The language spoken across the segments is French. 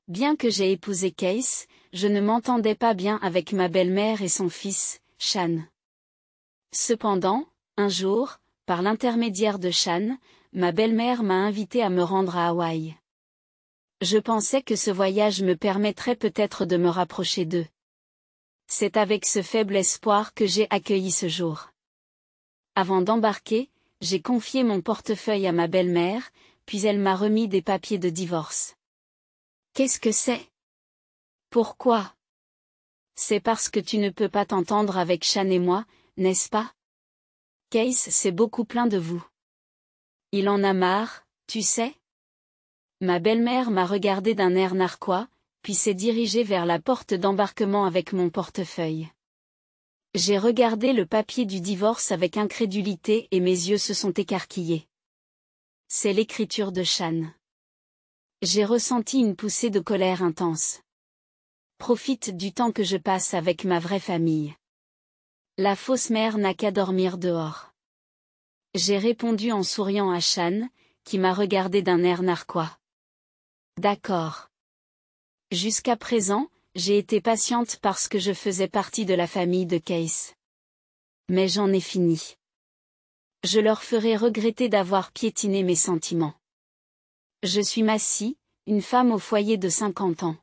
Bien que j'ai épousé Case, je ne m'entendais pas bien avec ma belle-mère et son fils, Shan. Cependant, un jour, par l'intermédiaire de Shan, ma belle-mère m'a invité à me rendre à Hawaï. Je pensais que ce voyage me permettrait peut-être de me rapprocher d'eux. C'est avec ce faible espoir que j'ai accueilli ce jour. Avant d'embarquer, j'ai confié mon portefeuille à ma belle-mère, puis elle m'a remis des papiers de divorce. Qu'est-ce que c'est? Pourquoi? C'est parce que tu ne peux pas t'entendre avec Shan et moi, n'est-ce pas? Case s'est beaucoup plaint de vous. Il en a marre, tu sais? Ma belle-mère m'a regardé d'un air narquois, puis s'est dirigée vers la porte d'embarquement avec mon portefeuille. J'ai regardé le papier du divorce avec incrédulité et mes yeux se sont écarquillés. C'est l'écriture de Shan. J'ai ressenti une poussée de colère intense. Profite du temps que je passe avec ma vraie famille. La fausse mère n'a qu'à dormir dehors. J'ai répondu en souriant à Shan, qui m'a regardé d'un air narquois. D'accord. Jusqu'à présent, j'ai été patiente parce que je faisais partie de la famille de Case. Mais j'en ai fini. Je leur ferai regretter d'avoir piétiné mes sentiments. Je suis Massy, une femme au foyer de 50 ans.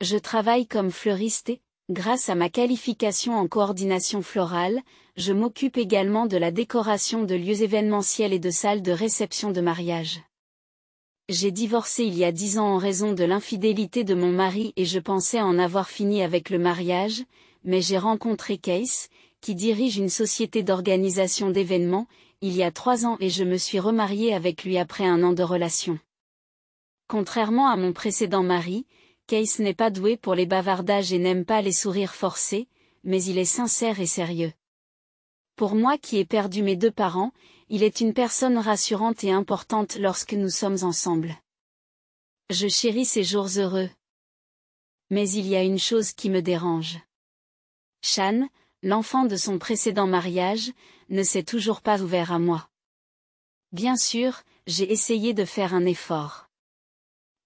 Je travaille comme fleuriste et, grâce à ma qualification en coordination florale, je m'occupe également de la décoration de lieux événementiels et de salles de réception de mariage. J'ai divorcé il y a 10 ans en raison de l'infidélité de mon mari et je pensais en avoir fini avec le mariage, mais j'ai rencontré Case, qui dirige une société d'organisation d'événements, il y a 3 ans et je me suis remariée avec lui après 1 an de relation. Contrairement à mon précédent mari, Case n'est pas doué pour les bavardages et n'aime pas les sourires forcés, mais il est sincère et sérieux. Pour moi qui ai perdu mes 2 parents, il est une personne rassurante et importante lorsque nous sommes ensemble. Je chéris ces jours heureux. Mais il y a une chose qui me dérange. Shan, l'enfant de son précédent mariage, ne s'est toujours pas ouvert à moi. Bien sûr, j'ai essayé de faire un effort.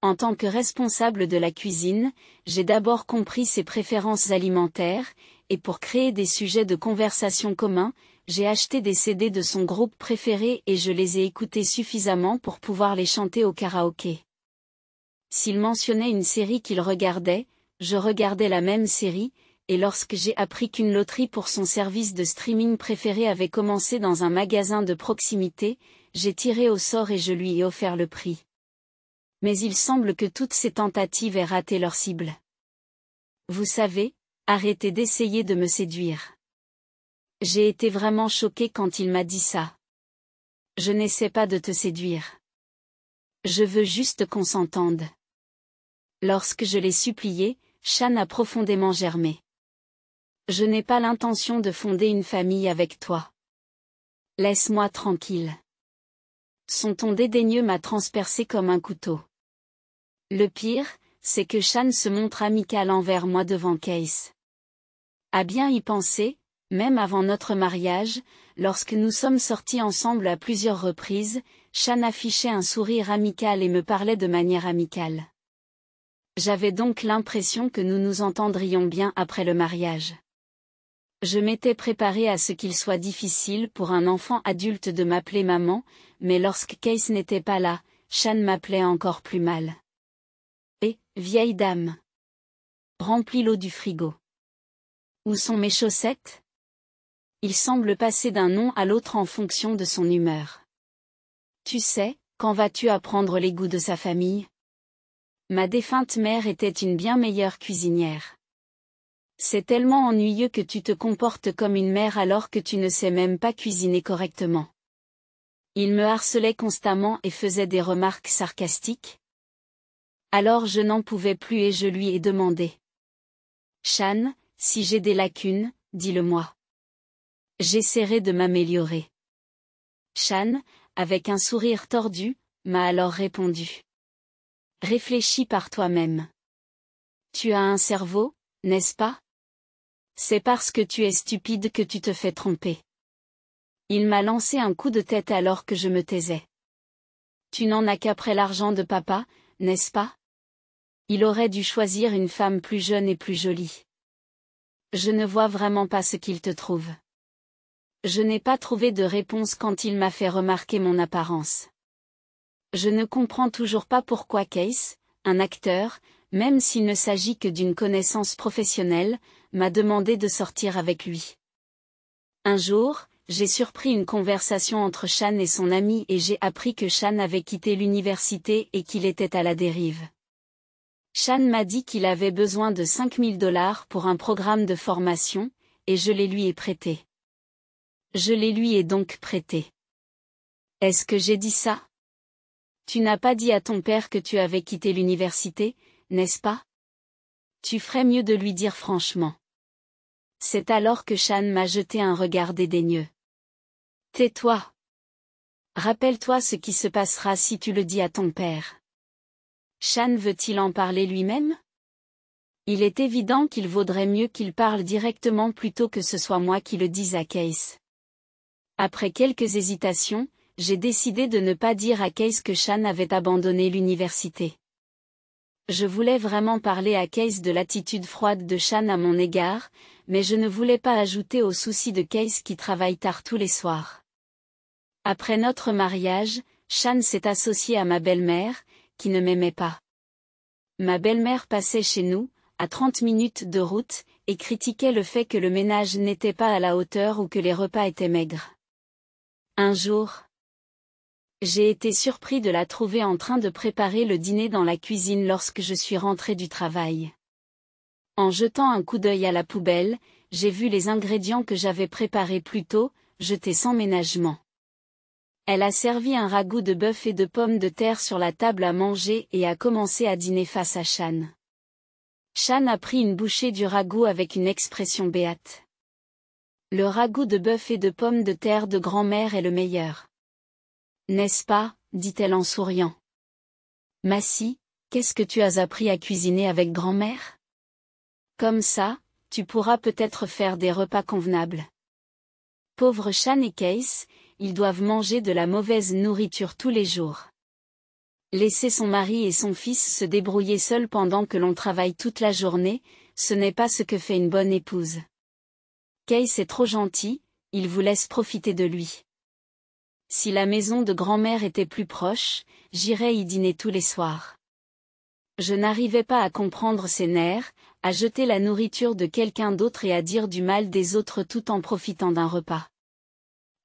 En tant que responsable de la cuisine, j'ai d'abord compris ses préférences alimentaires, et pour créer des sujets de conversation communs, j'ai acheté des CD de son groupe préféré et je les ai écoutés suffisamment pour pouvoir les chanter au karaoké. S'il mentionnait une série qu'il regardait, je regardais la même série, et lorsque j'ai appris qu'une loterie pour son service de streaming préféré avait commencé dans un magasin de proximité, j'ai tiré au sort et je lui ai offert le prix. Mais il semble que toutes ces tentatives aient raté leur cible. Vous savez, arrêtez d'essayer de me séduire. J'ai été vraiment choquée quand il m'a dit ça. Je n'essaie pas de te séduire. Je veux juste qu'on s'entende. Lorsque je l'ai supplié, Shan a profondément germé. Je n'ai pas l'intention de fonder une famille avec toi. Laisse-moi tranquille. Son ton dédaigneux m'a transpercé comme un couteau. Le pire, c'est que Shan se montre amical envers moi devant Case. À bien y penser, même avant notre mariage, lorsque nous sommes sortis ensemble à plusieurs reprises, Shan affichait un sourire amical et me parlait de manière amicale. J'avais donc l'impression que nous nous entendrions bien après le mariage. Je m'étais préparée à ce qu'il soit difficile pour un enfant adulte de m'appeler maman, mais lorsque Case n'était pas là, Shan m'appelait encore plus mal. Et, vieille dame. Remplis l'eau du frigo. Où sont mes chaussettes? Il semble passer d'un nom à l'autre en fonction de son humeur. Tu sais, quand vas-tu apprendre les goûts de sa famille? Ma défunte mère était une bien meilleure cuisinière. C'est tellement ennuyeux que tu te comportes comme une mère alors que tu ne sais même pas cuisiner correctement. Il me harcelait constamment et faisait des remarques sarcastiques. Alors je n'en pouvais plus et je lui ai demandé. Shan, si j'ai des lacunes, dis-le-moi. J'essaierai de m'améliorer. Shan, avec un sourire tordu, m'a alors répondu. Réfléchis par toi-même. Tu as un cerveau, n'est-ce pas? C'est parce que tu es stupide que tu te fais tromper. Il m'a lancé un coup de tête alors que je me taisais. Tu n'en as qu'après l'argent de papa, n'est-ce pas? Il aurait dû choisir une femme plus jeune et plus jolie. Je ne vois vraiment pas ce qu'il te trouve. Je n'ai pas trouvé de réponse quand il m'a fait remarquer mon apparence. Je ne comprends toujours pas pourquoi Case, un acteur, même s'il ne s'agit que d'une connaissance professionnelle, m'a demandé de sortir avec lui. Un jour, j'ai surpris une conversation entre Shan et son ami et j'ai appris que Shan avait quitté l'université et qu'il était à la dérive. Shan m'a dit qu'il avait besoin de $5000 pour un programme de formation, et je les lui ai prêtés. Je les lui ai donc prêtés. Est-ce que j'ai dit ça? Tu n'as pas dit à ton père que tu avais quitté l'université, n'est-ce pas? Tu ferais mieux de lui dire franchement. C'est alors que Shan m'a jeté un regard dédaigneux. Tais-toi. Rappelle-toi ce qui se passera si tu le dis à ton père. Shan veut-il en parler lui-même? Il est évident qu'il vaudrait mieux qu'il parle directement plutôt que ce soit moi qui le dise à Case. Après quelques hésitations, j'ai décidé de ne pas dire à Case que Shan avait abandonné l'université. Je voulais vraiment parler à Case de l'attitude froide de Shan à mon égard, mais je ne voulais pas ajouter aux soucis de Case qui travaille tard tous les soirs. Après notre mariage, Shan s'est associé à ma belle-mère, qui ne m'aimait pas. Ma belle-mère passait chez nous, à 30 minutes de route, et critiquait le fait que le ménage n'était pas à la hauteur ou que les repas étaient maigres. Un jour, j'ai été surpris de la trouver en train de préparer le dîner dans la cuisine lorsque je suis rentré du travail. En jetant un coup d'œil à la poubelle, j'ai vu les ingrédients que j'avais préparés plus tôt, jetés sans ménagement. Elle a servi un ragoût de bœuf et de pommes de terre sur la table à manger et a commencé à dîner face à Shan. Shan a pris une bouchée du ragoût avec une expression béate. Le ragoût de bœuf et de pommes de terre de grand-mère est le meilleur. N'est-ce pas, dit-elle en souriant. Massie, qu'est-ce que tu as appris à cuisiner avec grand-mère? Comme ça, tu pourras peut-être faire des repas convenables. Pauvres Shan et Case, ils doivent manger de la mauvaise nourriture tous les jours. Laisser son mari et son fils se débrouiller seuls pendant que l'on travaille toute la journée, ce n'est pas ce que fait une bonne épouse. Case est trop gentil, il vous laisse profiter de lui. Si la maison de grand-mère était plus proche, j'irais y dîner tous les soirs. Je n'arrivais pas à comprendre ses nerfs, à jeter la nourriture de quelqu'un d'autre et à dire du mal des autres tout en profitant d'un repas.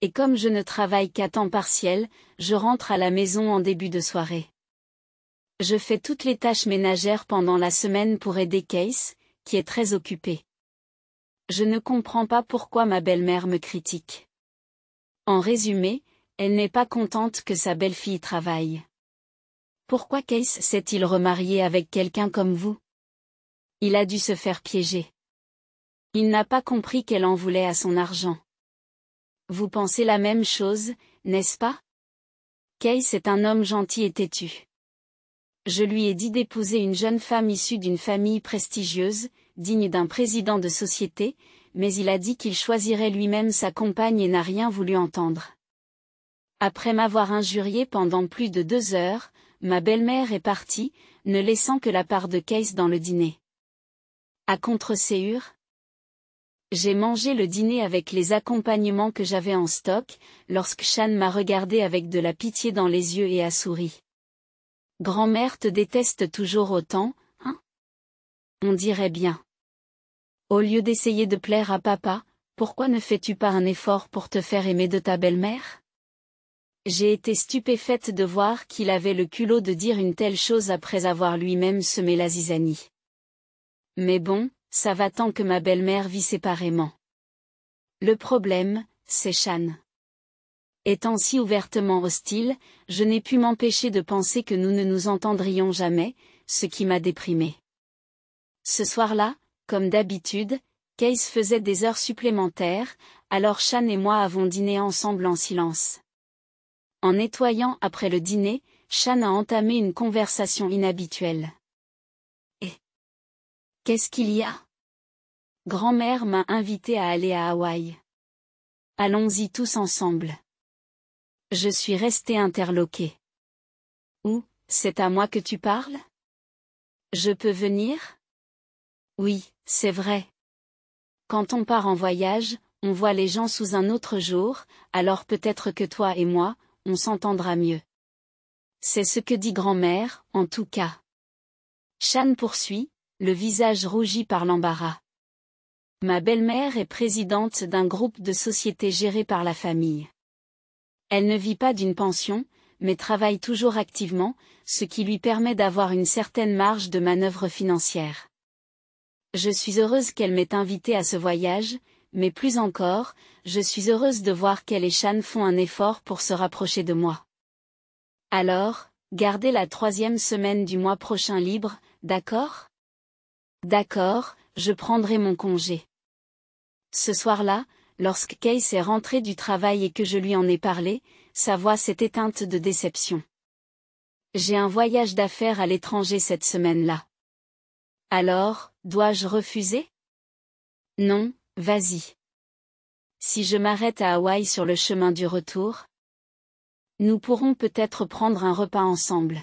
Et comme je ne travaille qu'à temps partiel, je rentre à la maison en début de soirée. Je fais toutes les tâches ménagères pendant la semaine pour aider Case, qui est très occupé. Je ne comprends pas pourquoi ma belle-mère me critique. En résumé, elle n'est pas contente que sa belle-fille travaille. Pourquoi Case s'est-il remarié avec quelqu'un comme vous? Il a dû se faire piéger. Il n'a pas compris qu'elle en voulait à son argent. Vous pensez la même chose, n'est-ce pas? Case est un homme gentil et têtu. Je lui ai dit d'épouser une jeune femme issue d'une famille prestigieuse, digne d'un président de société, mais il a dit qu'il choisirait lui-même sa compagne et n'a rien voulu entendre. Après m'avoir injurié pendant plus de 2 heures, ma belle-mère est partie, ne laissant que la part de Case dans le dîner. À contre-séure, j'ai mangé le dîner avec les accompagnements que j'avais en stock, lorsque Shan m'a regardé avec de la pitié dans les yeux et a souri. Grand-mère te déteste toujours autant, hein? On dirait bien. Au lieu d'essayer de plaire à papa, pourquoi ne fais-tu pas un effort pour te faire aimer de ta belle-mère? J'ai été stupéfaite de voir qu'il avait le culot de dire une telle chose après avoir lui-même semé la zizanie. Mais bon, ça va tant que ma belle-mère vit séparément. Le problème, c'est Shan. Étant si ouvertement hostile, je n'ai pu m'empêcher de penser que nous ne nous entendrions jamais, ce qui m'a déprimée. Ce soir-là, comme d'habitude, Case faisait des heures supplémentaires, alors Shan et moi avons dîné ensemble en silence. En nettoyant après le dîner, Shan a entamé une conversation inhabituelle. Et qu'est-ce qu'il y a? Grand-mère m'a invité à aller à Hawaï. Allons-y tous ensemble. Je suis restée interloquée. Ou, c'est à moi que tu parles? Je peux venir? Oui, c'est vrai. Quand on part en voyage, on voit les gens sous un autre jour, alors peut-être que toi et moi, on s'entendra mieux. C'est ce que dit grand-mère, en tout cas. Shan poursuit, le visage rougi par l'embarras. Ma belle-mère est présidente d'un groupe de sociétés géré par la famille. Elle ne vit pas d'une pension, mais travaille toujours activement, ce qui lui permet d'avoir une certaine marge de manœuvre financière. Je suis heureuse qu'elle m'ait invitée à ce voyage, mais plus encore, je suis heureuse de voir qu'elle et Shan font un effort pour se rapprocher de moi. Alors, gardez la 3e semaine du mois prochain libre, d'accord? D'accord, je prendrai mon congé. Ce soir-là, lorsque Case est rentré du travail et que je lui en ai parlé, sa voix s'est éteinte de déception. J'ai un voyage d'affaires à l'étranger cette semaine-là. Alors, dois-je refuser? Non, vas-y. Si je m'arrête à Hawaï sur le chemin du retour, nous pourrons peut-être prendre un repas ensemble.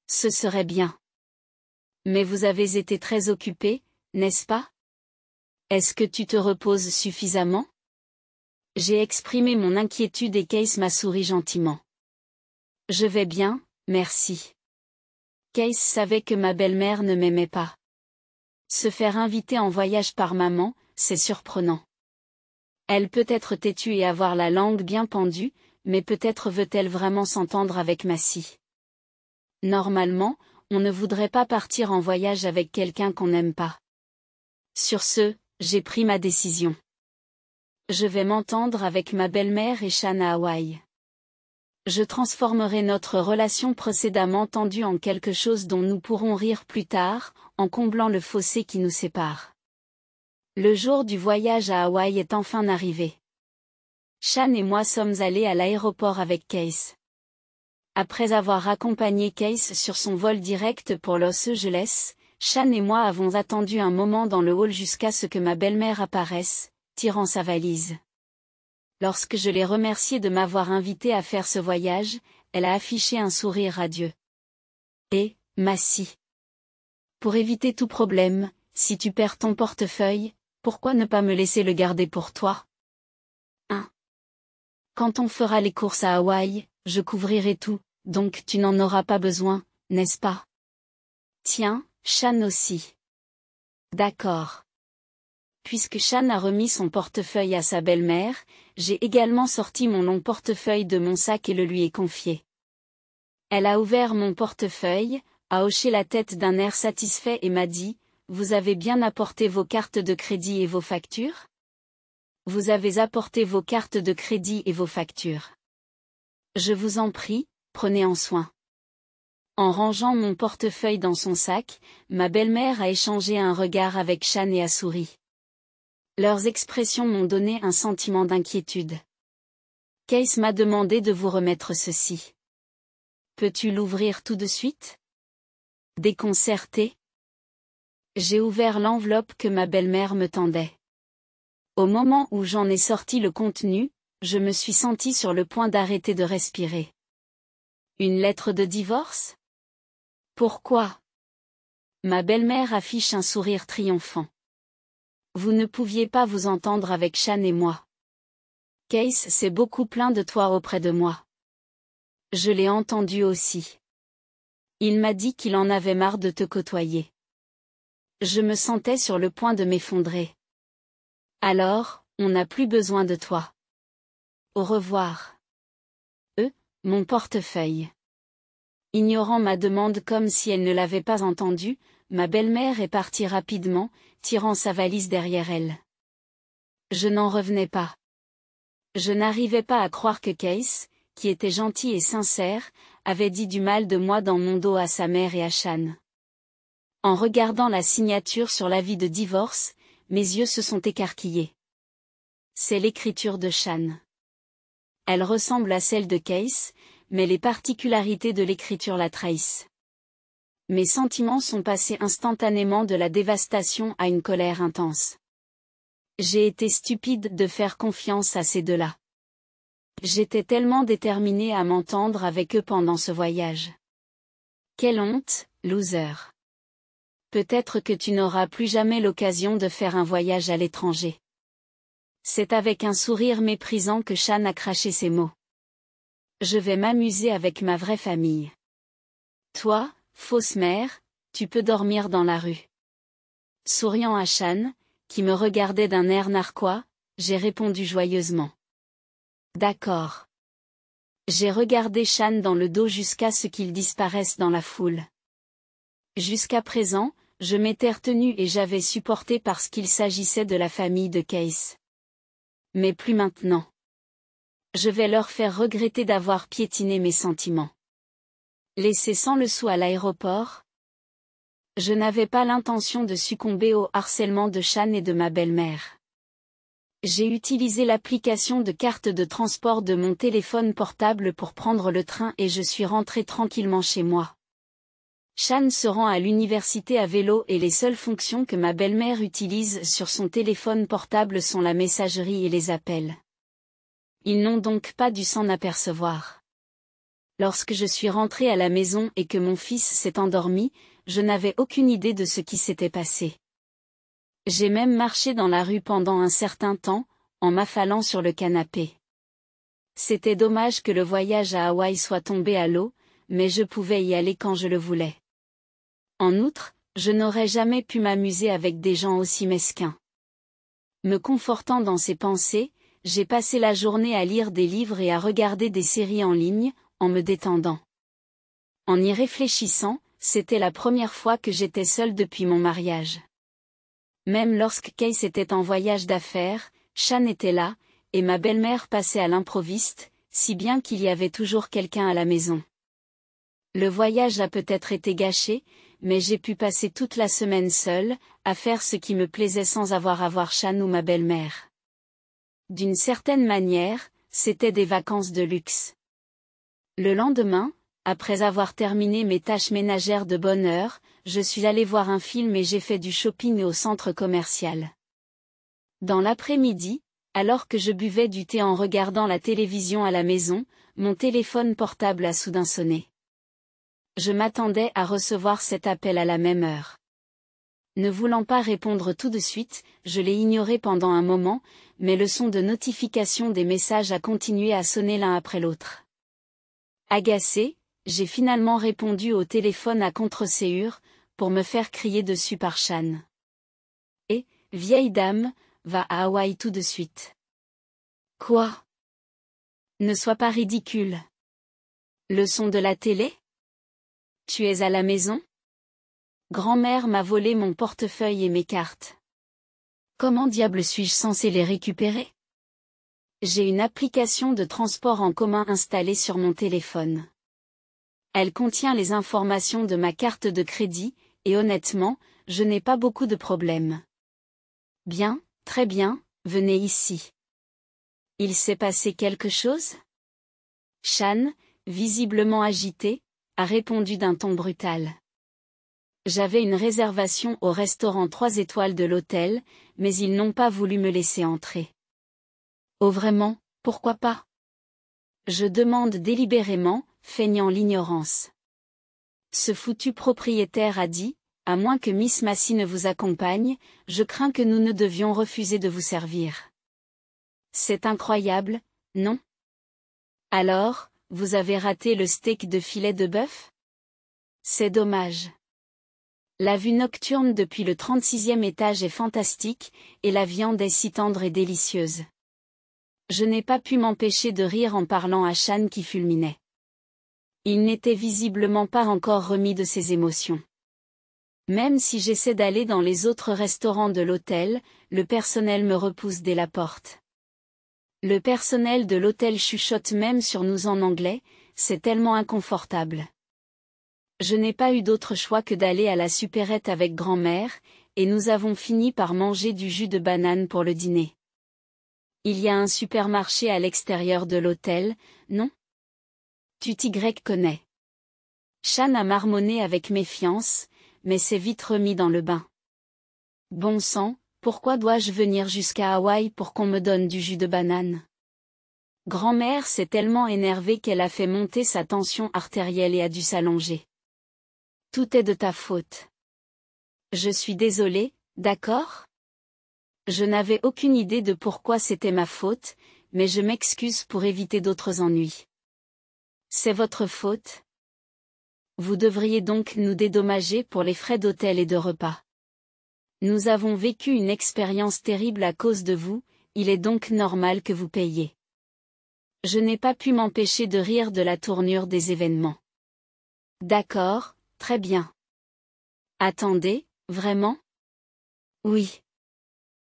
Ce serait bien. Mais vous avez été très occupé, n'est-ce pas? Est-ce que tu te reposes suffisamment? J'ai exprimé mon inquiétude et Case m'a souri gentiment. Je vais bien, merci. Case savait que ma belle-mère ne m'aimait pas. Se faire inviter en voyage par maman, c'est surprenant. Elle peut être têtue et avoir la langue bien pendue, mais peut-être veut-elle vraiment s'entendre avec Massy. Normalement, on ne voudrait pas partir en voyage avec quelqu'un qu'on n'aime pas. Sur ce, j'ai pris ma décision. Je vais m'entendre avec ma belle-mère et Shan à Hawaï. Je transformerai notre relation précédemment tendue en quelque chose dont nous pourrons rire plus tard, en comblant le fossé qui nous sépare. Le jour du voyage à Hawaï est enfin arrivé. Shan et moi sommes allés à l'aéroport avec Case. Après avoir accompagné Case sur son vol direct pour Los Angeles, Shan et moi avons attendu un moment dans le hall jusqu'à ce que ma belle-mère apparaisse, tirant sa valise. Lorsque je l'ai remerciée de m'avoir invité à faire ce voyage, elle a affiché un sourire radieux. Et, Massy. Pour éviter tout problème, si tu perds ton portefeuille, pourquoi ne pas me laisser le garder pour toi? 1. Quand on fera les courses à Hawaï, je couvrirai tout, donc tu n'en auras pas besoin, n'est-ce pas? Tiens, Shan aussi. D'accord. Puisque Shan a remis son portefeuille à sa belle-mère, j'ai également sorti mon long portefeuille de mon sac et le lui ai confié. Elle a ouvert mon portefeuille, a hoché la tête d'un air satisfait et m'a dit, « Vous avez bien apporté vos cartes de crédit et vos factures? Vous avez apporté vos cartes de crédit et vos factures. Je vous en prie, prenez en soin. » En rangeant mon portefeuille dans son sac, ma belle-mère a échangé un regard avec Shan et a souri. Leurs expressions m'ont donné un sentiment d'inquiétude. Case m'a demandé de vous remettre ceci. Peux-tu l'ouvrir tout de suite? Déconcerté. J'ai ouvert l'enveloppe que ma belle-mère me tendait. Au moment où j'en ai sorti le contenu, je me suis sentie sur le point d'arrêter de respirer. Une lettre de divorce? Pourquoi? Ma belle-mère affiche un sourire triomphant. Vous ne pouviez pas vous entendre avec Shan et moi. Case s'est beaucoup plaint de toi auprès de moi. Je l'ai entendu aussi. Il m'a dit qu'il en avait marre de te côtoyer. Je me sentais sur le point de m'effondrer. Alors, on n'a plus besoin de toi. Au revoir. Mon portefeuille. Ignorant ma demande comme si elle ne l'avait pas entendue, ma belle-mère est partie rapidement, tirant sa valise derrière elle. Je n'en revenais pas. Je n'arrivais pas à croire que Case, qui était gentil et sincère, avait dit du mal de moi dans mon dos à sa mère et à Shan. En regardant la signature sur l'avis de divorce, mes yeux se sont écarquillés. C'est l'écriture de Shan. Elle ressemble à celle de Case, mais les particularités de l'écriture la trahissent. Mes sentiments sont passés instantanément de la dévastation à une colère intense. J'ai été stupide de faire confiance à ces deux-là. J'étais tellement déterminée à m'entendre avec eux pendant ce voyage. Quelle honte, loser. Peut-être que tu n'auras plus jamais l'occasion de faire un voyage à l'étranger. C'est avec un sourire méprisant que Shan a craché ces mots. Je vais m'amuser avec ma vraie famille. Toi, fausse mère, tu peux dormir dans la rue. Souriant à Shan, qui me regardait d'un air narquois, j'ai répondu joyeusement. D'accord. J'ai regardé Shan dans le dos jusqu'à ce qu'il disparaisse dans la foule. Jusqu'à présent, je m'étais retenu et j'avais supporté parce qu'il s'agissait de la famille de Case. Mais plus maintenant. Je vais leur faire regretter d'avoir piétiné mes sentiments. Laissé sans le sou à l'aéroport? Je n'avais pas l'intention de succomber au harcèlement de Shan et de ma belle-mère. J'ai utilisé l'application de carte de transport de mon téléphone portable pour prendre le train et je suis rentré tranquillement chez moi. Shan se rend à l'université à vélo et les seules fonctions que ma belle-mère utilise sur son téléphone portable sont la messagerie et les appels. Ils n'ont donc pas dû s'en apercevoir. Lorsque je suis rentré à la maison et que mon fils s'est endormi, je n'avais aucune idée de ce qui s'était passé. J'ai même marché dans la rue pendant un certain temps, en m'affalant sur le canapé. C'était dommage que le voyage à Hawaï soit tombé à l'eau, mais je pouvais y aller quand je le voulais. En outre, je n'aurais jamais pu m'amuser avec des gens aussi mesquins. Me confortant dans ces pensées, j'ai passé la journée à lire des livres et à regarder des séries en ligne, en me détendant. En y réfléchissant, c'était la première fois que j'étais seule depuis mon mariage. Même lorsque Case était en voyage d'affaires, Shan était là, et ma belle-mère passait à l'improviste, si bien qu'il y avait toujours quelqu'un à la maison. Le voyage a peut-être été gâché, mais j'ai pu passer toute la semaine seule, à faire ce qui me plaisait sans avoir à voir Shan ou ma belle-mère. D'une certaine manière, c'était des vacances de luxe. Le lendemain, après avoir terminé mes tâches ménagères de bonne heure, je suis allé voir un film et j'ai fait du shopping au centre commercial. Dans l'après-midi, alors que je buvais du thé en regardant la télévision à la maison, mon téléphone portable a soudain sonné. Je m'attendais à recevoir cet appel à la même heure. Ne voulant pas répondre tout de suite, je l'ai ignoré pendant un moment, mais le son de notification des messages a continué à sonner l'un après l'autre. Agacé, j'ai finalement répondu au téléphone à contre-séhure, pour me faire crier dessus par Shan. Et, vieille dame, va à Hawaï tout de suite. Quoi? Ne sois pas ridicule. Le son de la télé? Tu es à la maison? Grand-mère m'a volé mon portefeuille et mes cartes. Comment diable suis-je censé les récupérer? J'ai une application de transport en commun installée sur mon téléphone. Elle contient les informations de ma carte de crédit, et honnêtement, je n'ai pas beaucoup de problèmes. Bien, très bien, venez ici. Il s'est passé quelque chose? Shan, visiblement agité, a répondu d'un ton brutal. J'avais une réservation au restaurant 3 étoiles de l'hôtel, mais ils n'ont pas voulu me laisser entrer. Oh vraiment, pourquoi pas? Je demande délibérément, feignant l'ignorance. Ce foutu propriétaire a dit, à moins que Miss Massey ne vous accompagne, je crains que nous ne devions refuser de vous servir. C'est incroyable, non? Alors, vous avez raté le steak de filet de bœuf? C'est dommage. La vue nocturne depuis le 36e étage est fantastique, et la viande est si tendre et délicieuse. Je n'ai pas pu m'empêcher de rire en parlant à Shan qui fulminait. Il n'était visiblement pas encore remis de ses émotions. Même si j'essaie d'aller dans les autres restaurants de l'hôtel, le personnel me repousse dès la porte. Le personnel de l'hôtel chuchote même sur nous en anglais, c'est tellement inconfortable. Je n'ai pas eu d'autre choix que d'aller à la supérette avec grand-mère, et nous avons fini par manger du jus de banane pour le dîner. Il y a un supermarché à l'extérieur de l'hôtel, non? Tu t'y connais. Shan a marmonné avec méfiance, mais s'est vite remis dans le bain. Bon sang, pourquoi dois-je venir jusqu'à Hawaï pour qu'on me donne du jus de banane? Grand-mère s'est tellement énervée qu'elle a fait monter sa tension artérielle et a dû s'allonger. Tout est de ta faute. Je suis désolée, d'accord? Je n'avais aucune idée de pourquoi c'était ma faute, mais je m'excuse pour éviter d'autres ennuis. C'est votre faute? Vous devriez donc nous dédommager pour les frais d'hôtel et de repas. Nous avons vécu une expérience terrible à cause de vous, il est donc normal que vous payiez. Je n'ai pas pu m'empêcher de rire de la tournure des événements. D'accord, très bien. Attendez, vraiment? Oui.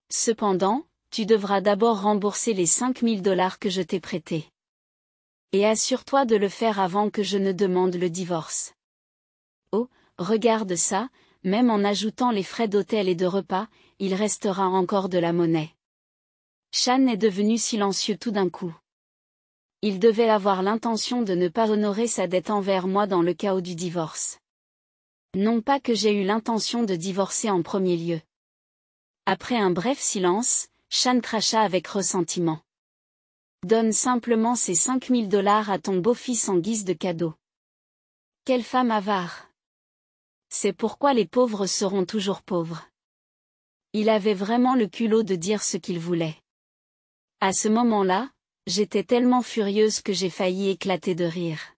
Cependant, tu devras d'abord rembourser les 5 000 $ que je t'ai prêtés. Et assure-toi de le faire avant que je ne demande le divorce. Oh, regarde ça, même en ajoutant les frais d'hôtel et de repas, il restera encore de la monnaie. Shan est devenu silencieux tout d'un coup. Il devait avoir l'intention de ne pas honorer sa dette envers moi dans le chaos du divorce. Non pas que j'ai eu l'intention de divorcer en premier lieu. Après un bref silence, Shan cracha avec ressentiment. Donne simplement ces 5 000 $ à ton beau-fils en guise de cadeau. Quelle femme avare! C'est pourquoi les pauvres seront toujours pauvres. Il avait vraiment le culot de dire ce qu'il voulait. À ce moment-là, j'étais tellement furieuse que j'ai failli éclater de rire.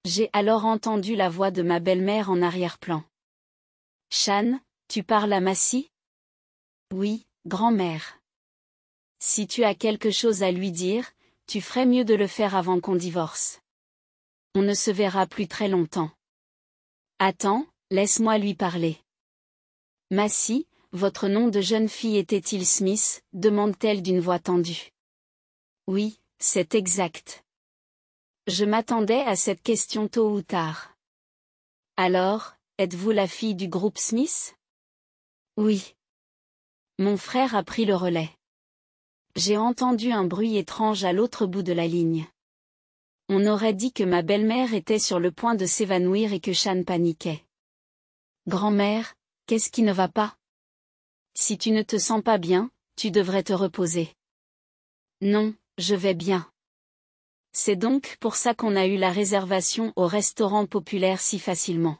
J'ai alors entendu la voix de ma belle-mère en arrière-plan. Shan, tu parles à Massy? Oui, grand-mère. Si tu as quelque chose à lui dire, tu ferais mieux de le faire avant qu'on divorce. On ne se verra plus très longtemps. Attends, laisse-moi lui parler. Massy, votre nom de jeune fille était-il Smith? Demande-t-elle d'une voix tendue. Oui, c'est exact. Je m'attendais à cette question tôt ou tard. Alors, êtes-vous la fille du groupe Smith? Oui. Mon frère a pris le relais. J'ai entendu un bruit étrange à l'autre bout de la ligne. On aurait dit que ma belle-mère était sur le point de s'évanouir et que Shan paniquait. Grand-mère, qu'est-ce qui ne va pas? Si tu ne te sens pas bien, tu devrais te reposer. Non, je vais bien. C'est donc pour ça qu'on a eu la réservation au restaurant populaire si facilement.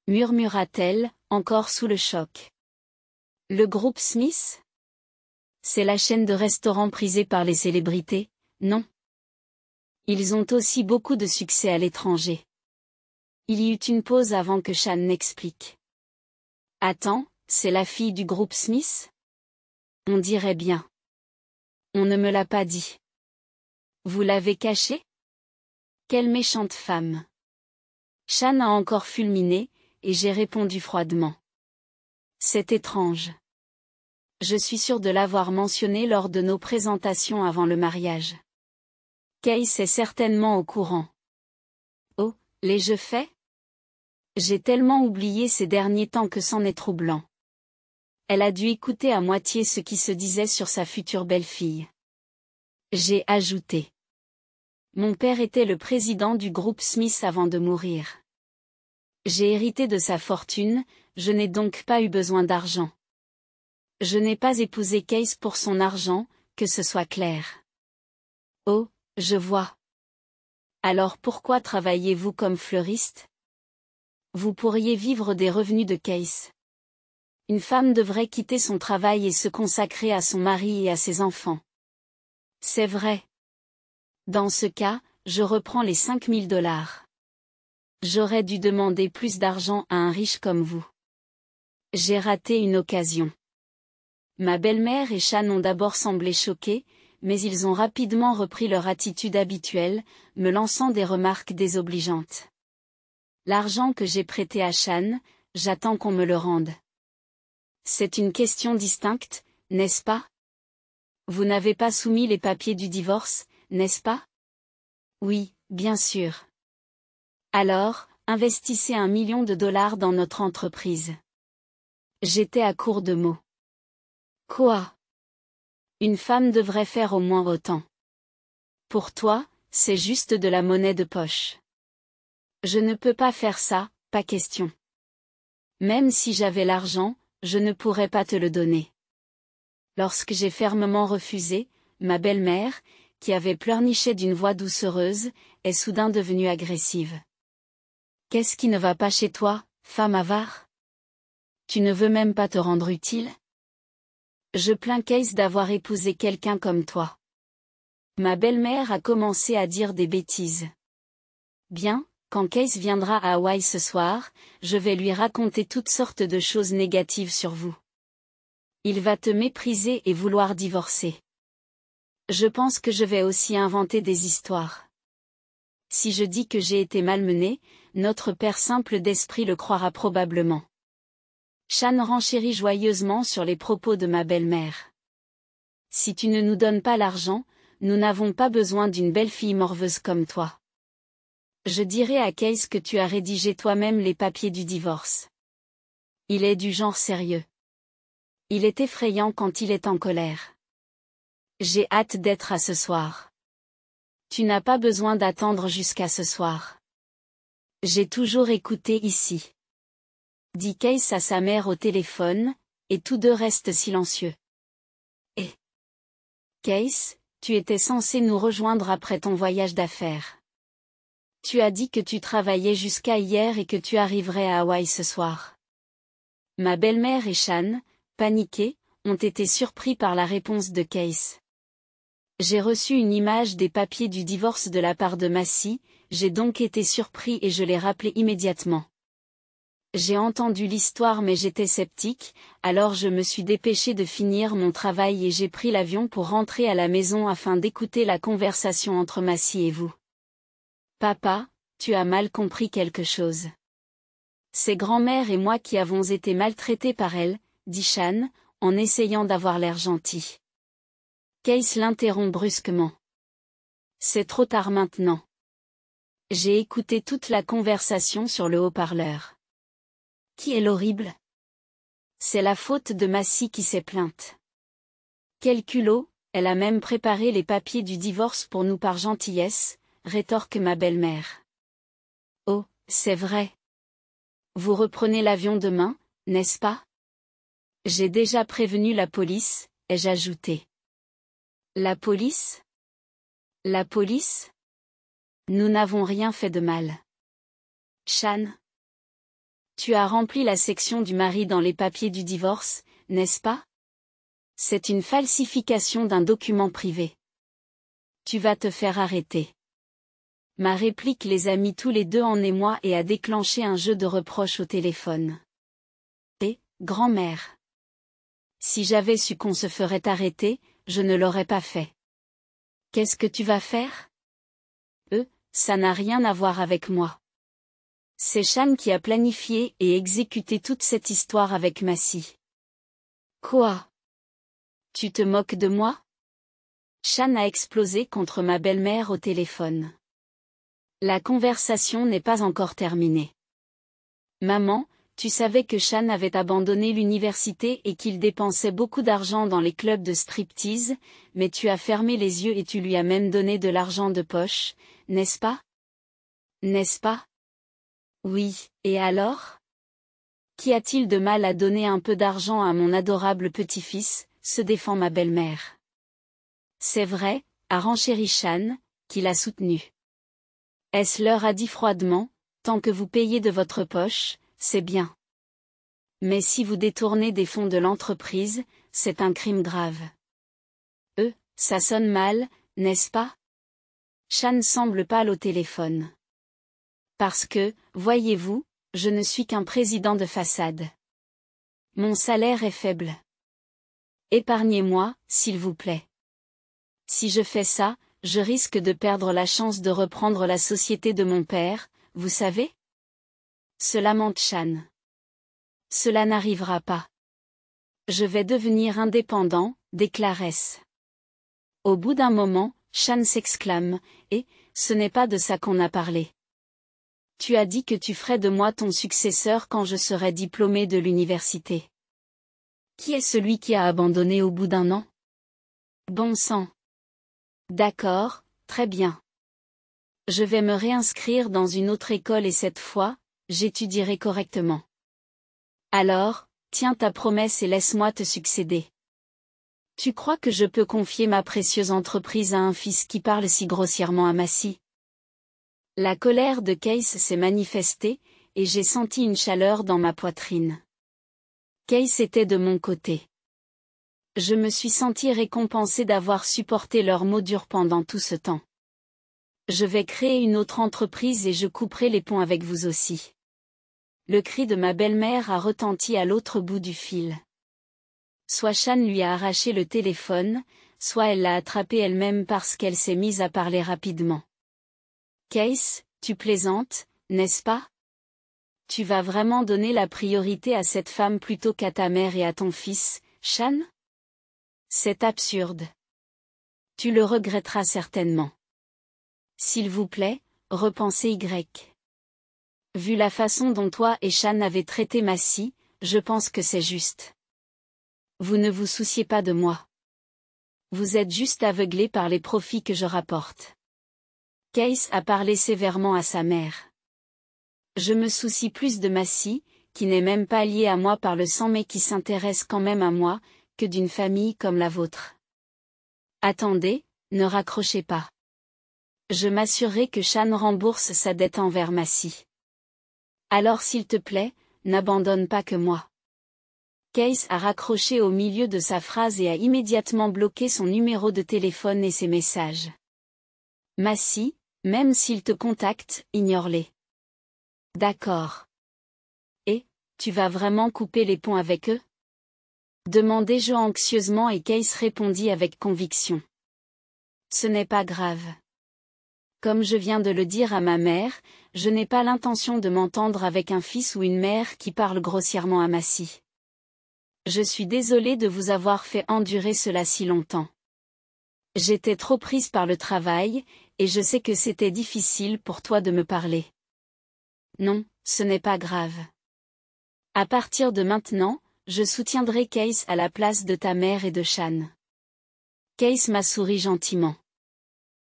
Murmura-t-elle, encore sous le choc. Le groupe Smith? C'est la chaîne de restaurants prisée par les célébrités, non? Ils ont aussi beaucoup de succès à l'étranger. Il y eut une pause avant que Shan n'explique. Attends, c'est la fille du groupe Smith? On dirait bien. On ne me l'a pas dit. Vous l'avez cachée? Quelle méchante femme. Shan a encore fulminé, et j'ai répondu froidement. C'est étrange. Je suis sûre de l'avoir mentionné lors de nos présentations avant le mariage. Case est certainement au courant. Oh, l'ai-je fait? J'ai tellement oublié ces derniers temps que c'en est troublant. Elle a dû écouter à moitié ce qui se disait sur sa future belle-fille. J'ai ajouté. Mon père était le président du groupe Smith avant de mourir. J'ai hérité de sa fortune, je n'ai donc pas eu besoin d'argent. Je n'ai pas épousé Case pour son argent, que ce soit clair. Oh, je vois. Alors pourquoi travaillez-vous comme fleuriste? Vous pourriez vivre des revenus de Case. Une femme devrait quitter son travail et se consacrer à son mari et à ses enfants. C'est vrai. Dans ce cas, je reprends les 5 000 $. J'aurais dû demander plus d'argent à un riche comme vous. J'ai raté une occasion. Ma belle-mère et Shan ont d'abord semblé choqués, mais ils ont rapidement repris leur attitude habituelle, me lançant des remarques désobligeantes. L'argent que j'ai prêté à Shan, j'attends qu'on me le rende. C'est une question distincte, n'est-ce pas? Vous n'avez pas soumis les papiers du divorce, n'est-ce pas? Oui, bien sûr. Alors, investissez $1 million dans notre entreprise. J'étais à court de mots. Quoi? Une femme devrait faire au moins autant. Pour toi, c'est juste de la monnaie de poche. Je ne peux pas faire ça, pas question. Même si j'avais l'argent, je ne pourrais pas te le donner. Lorsque j'ai fermement refusé, ma belle-mère, qui avait pleurniché d'une voix doucereuse, est soudain devenue agressive. Qu'est-ce qui ne va pas chez toi, femme avare? Tu ne veux même pas te rendre utile? Je plains Case d'avoir épousé quelqu'un comme toi. Ma belle-mère a commencé à dire des bêtises. Bien, quand Case viendra à Hawaï ce soir, je vais lui raconter toutes sortes de choses négatives sur vous. Il va te mépriser et vouloir divorcer. Je pense que je vais aussi inventer des histoires. Si je dis que j'ai été malmenée, notre père simple d'esprit le croira probablement. Shan renchérit joyeusement sur les propos de ma belle-mère. Si tu ne nous donnes pas l'argent, nous n'avons pas besoin d'une belle fille morveuse comme toi. Je dirai à Case que tu as rédigé toi-même les papiers du divorce. Il est du genre sérieux. Il est effrayant quand il est en colère. J'ai hâte d'être à ce soir. Tu n'as pas besoin d'attendre jusqu'à ce soir. J'ai toujours écouté ici. Dit Case à sa mère au téléphone, et tous deux restent silencieux. Et Case, tu étais censé nous rejoindre après ton voyage d'affaires. Tu as dit que tu travaillais jusqu'à hier et que tu arriverais à Hawaï ce soir. Ma belle-mère et Shan, paniqués, ont été surpris par la réponse de Case. J'ai reçu une image des papiers du divorce de la part de Massy, j'ai donc été surpris et je l'ai rappelé immédiatement. J'ai entendu l'histoire mais j'étais sceptique, alors je me suis dépêché de finir mon travail et j'ai pris l'avion pour rentrer à la maison afin d'écouter la conversation entre Massy et vous. Papa, tu as mal compris quelque chose. C'est grand-mère et moi qui avons été maltraités par elle, dit Shan, en essayant d'avoir l'air gentil. Case l'interrompt brusquement. C'est trop tard maintenant. J'ai écouté toute la conversation sur le haut-parleur. Qui est l'horrible? C'est la faute de Massy qui s'est plainte. Quel culot, elle a même préparé les papiers du divorce pour nous par gentillesse, rétorque ma belle-mère. Oh, c'est vrai. Vous reprenez l'avion demain, n'est-ce pas? J'ai déjà prévenu la police, ai-je ajouté. La police? La police? Nous n'avons rien fait de mal. Shan? Tu as rempli la section du mari dans les papiers du divorce, n'est-ce pas? C'est une falsification d'un document privé. Tu vas te faire arrêter. Ma réplique les a mis tous les deux en émoi et a déclenché un jeu de reproches au téléphone. Et, grand-mère. Si j'avais su qu'on se ferait arrêter, je ne l'aurais pas fait. Qu'est-ce que tu vas faire? Ça n'a rien à voir avec moi. C'est Shan qui a planifié et exécuté toute cette histoire avec Massy. Quoi? Tu te moques de moi? Shan a explosé contre ma belle-mère au téléphone. La conversation n'est pas encore terminée. Maman, tu savais que Shan avait abandonné l'université et qu'il dépensait beaucoup d'argent dans les clubs de striptease, mais tu as fermé les yeux et tu lui as même donné de l'argent de poche, n'est-ce pas? N'est-ce pas? Oui, et alors? Qu'y a-t-il de mal à donner un peu d'argent à mon adorable petit-fils, se défend ma belle-mère. C'est vrai, a renchéri Shan, qui l'a soutenu. Elle leur a dit froidement, tant que vous payez de votre poche, c'est bien. Mais si vous détournez des fonds de l'entreprise, c'est un crime grave. Ça sonne mal, n'est-ce pas? Shan semble pâle au téléphone. Parce que, voyez-vous, je ne suis qu'un président de façade. Mon salaire est faible. Épargnez-moi, s'il vous plaît. Si je fais ça, je risque de perdre la chance de reprendre la société de mon père, vous savez? Se lamente Shan. Cela n'arrivera pas. Je vais devenir indépendant, déclare-t-elle. Au bout d'un moment, Shan s'exclame, et, ce n'est pas de ça qu'on a parlé. Tu as dit que tu ferais de moi ton successeur quand je serai diplômé de l'université. Qui est celui qui a abandonné au bout d'un an? Bon sang. D'accord, très bien. Je vais me réinscrire dans une autre école et cette fois, j'étudierai correctement. Alors, tiens ta promesse et laisse-moi te succéder. Tu crois que je peux confier ma précieuse entreprise à un fils qui parle si grossièrement à Massy? La colère de Case s'est manifestée, et j'ai senti une chaleur dans ma poitrine. Case était de mon côté. Je me suis senti récompensé d'avoir supporté leurs mots durs pendant tout ce temps. Je vais créer une autre entreprise et je couperai les ponts avec vous aussi. Le cri de ma belle-mère a retenti à l'autre bout du fil. Soit Shan lui a arraché le téléphone, soit elle l'a attrapé elle-même parce qu'elle s'est mise à parler rapidement. Case, tu plaisantes, n'est-ce pas? Tu vas vraiment donner la priorité à cette femme plutôt qu'à ta mère et à ton fils, Shan? C'est absurde. Tu le regretteras certainement. S'il vous plaît, repensez Y. Vu la façon dont toi et Shan avez traité Massy, je pense que c'est juste. Vous ne vous souciez pas de moi. Vous êtes juste aveuglé par les profits que je rapporte. Case a parlé sévèrement à sa mère. Je me soucie plus de Massy, qui n'est même pas liée à moi par le sang mais qui s'intéresse quand même à moi, que d'une famille comme la vôtre. Attendez, ne raccrochez pas. Je m'assurerai que Shan rembourse sa dette envers Massy. Alors s'il te plaît, n'abandonne pas que moi. Case a raccroché au milieu de sa phrase et a immédiatement bloqué son numéro de téléphone et ses messages. Massy, même s'il te contacte, ignore-les. D'accord. Et, tu vas vraiment couper les ponts avec eux? Demandai-je anxieusement et Case répondit avec conviction. Ce n'est pas grave. Comme je viens de le dire à ma mère, je n'ai pas l'intention de m'entendre avec un fils ou une mère qui parle grossièrement à Massy. Je suis désolée de vous avoir fait endurer cela si longtemps. J'étais trop prise par le travail, et je sais que c'était difficile pour toi de me parler. Non, ce n'est pas grave. À partir de maintenant, je soutiendrai Case à la place de ta mère et de Shan. Case m'a souri gentiment.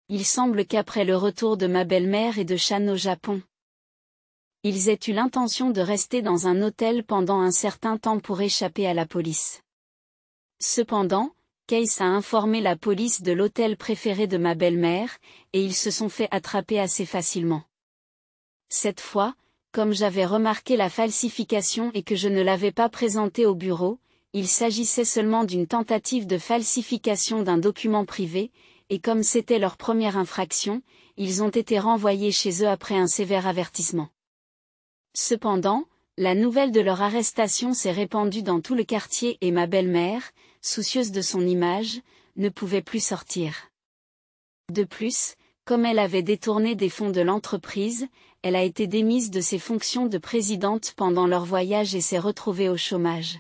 Il semble qu'après le retour de ma belle-mère et de Shan au Japon, ils aient eu l'intention de rester dans un hôtel pendant un certain temps pour échapper à la police. Cependant, Case a informé la police de l'hôtel préféré de ma belle-mère, et ils se sont fait attraper assez facilement. Cette fois, comme j'avais remarqué la falsification et que je ne l'avais pas présentée au bureau, il s'agissait seulement d'une tentative de falsification d'un document privé, et comme c'était leur première infraction, ils ont été renvoyés chez eux après un sévère avertissement. Cependant, la nouvelle de leur arrestation s'est répandue dans tout le quartier et ma belle-mère, soucieuse de son image, ne pouvait plus sortir. De plus, comme elle avait détourné des fonds de l'entreprise, elle a été démise de ses fonctions de présidente pendant leur voyage et s'est retrouvée au chômage.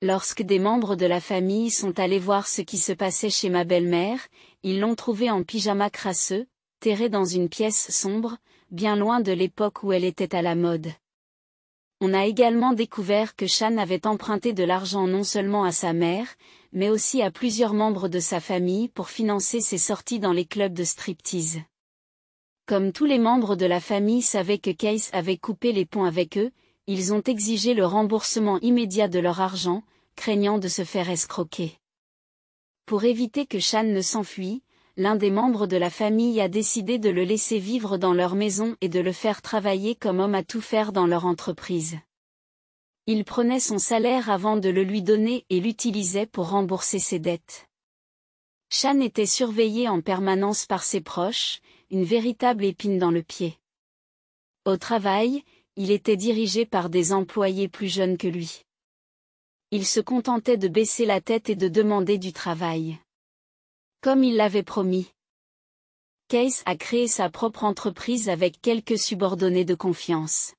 Lorsque des membres de la famille sont allés voir ce qui se passait chez ma belle-mère, ils l'ont trouvée en pyjama crasseux, terrée dans une pièce sombre, bien loin de l'époque où elle était à la mode. On a également découvert que Shan avait emprunté de l'argent non seulement à sa mère, mais aussi à plusieurs membres de sa famille pour financer ses sorties dans les clubs de striptease. Comme tous les membres de la famille savaient que Case avait coupé les ponts avec eux, ils ont exigé le remboursement immédiat de leur argent, craignant de se faire escroquer. Pour éviter que Shan ne s'enfuit, l'un des membres de la famille a décidé de le laisser vivre dans leur maison et de le faire travailler comme homme à tout faire dans leur entreprise. Il prenait son salaire avant de le lui donner et l'utilisait pour rembourser ses dettes. Shan était surveillé en permanence par ses proches, une véritable épine dans le pied. Au travail, il était dirigé par des employés plus jeunes que lui. Il se contentait de baisser la tête et de demander du travail. Comme il l'avait promis. Case a créé sa propre entreprise avec quelques subordonnés de confiance.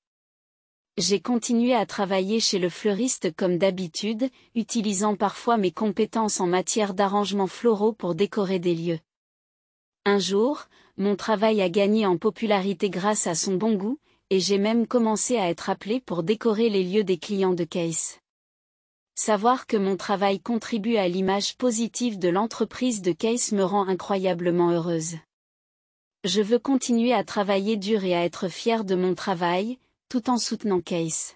J'ai continué à travailler chez le fleuriste comme d'habitude, utilisant parfois mes compétences en matière d'arrangements floraux pour décorer des lieux. Un jour, mon travail a gagné en popularité grâce à son bon goût, et j'ai même commencé à être appelé pour décorer les lieux des clients de Case. Savoir que mon travail contribue à l'image positive de l'entreprise de Case me rend incroyablement heureuse. Je veux continuer à travailler dur et à être fier de mon travail, tout en soutenant Case.